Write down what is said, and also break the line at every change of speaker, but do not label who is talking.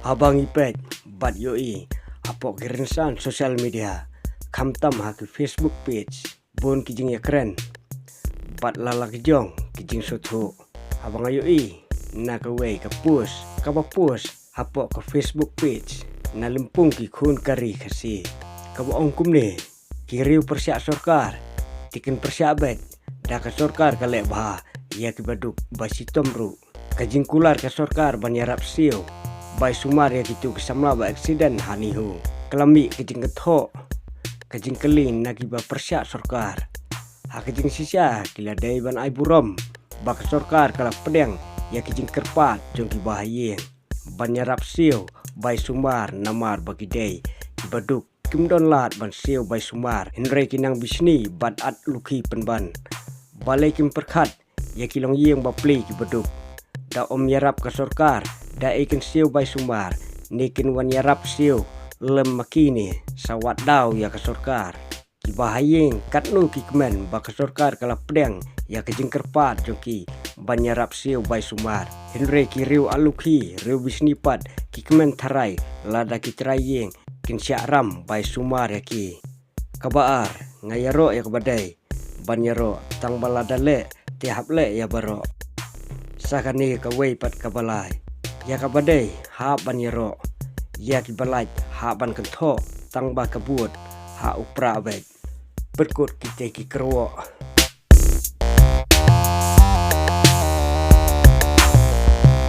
Abang ipet bat yoi apok kerensan sosial media kamtam ha ke Facebook page bon kijing ya keren bat lala kejong kijing sotho abang yoi na ke wei ke post apok ke Facebook page na lempung ki khun kari khasi ka ong kumne kiriu persya sorkar tiken persya bet da ka sorkar ka le bah ya ki baduk basitom ru kajing kular ka sorkar ban yarap siu bai sumar ya gitu kesamla ba aksiden hanihu kelami kejing ketho kejing kelin nagi ba persya sorkar ha kejing sisa kila dai ban ai burom ba ka sorkar kala pedeng ya kejing kerpat jongki bahaye ban yarap siu bai sumar namar bagi dai baduk kimdon lat ban siu bai sumar henre kinang bisni bat at luki penban balai kim perkhat ya kilong yeng ba pli ki baduk da om yarap ka sorkar da ikan siu bai sumar nikin wan yarap siu lem makini sawat daw ya ka sorkar ki bahayeng katnu ki kemen ba ka sorkar kala pedeng ya kejing kerpat jongki ban yarap siu bai sumar henre ki riu aluki riu bisnipat ki kemen tharai lada ki trayeng kin syakram bai sumar ya ki kabaar ngayaro ya kabadai ban yaro tang balada le tiap le ya baro sakani ka wei pat kabalai ya kabadai ha ban yaro ya ki balai ha ban kentho tang ba kabut ha upra bet berkut kita ki kerwo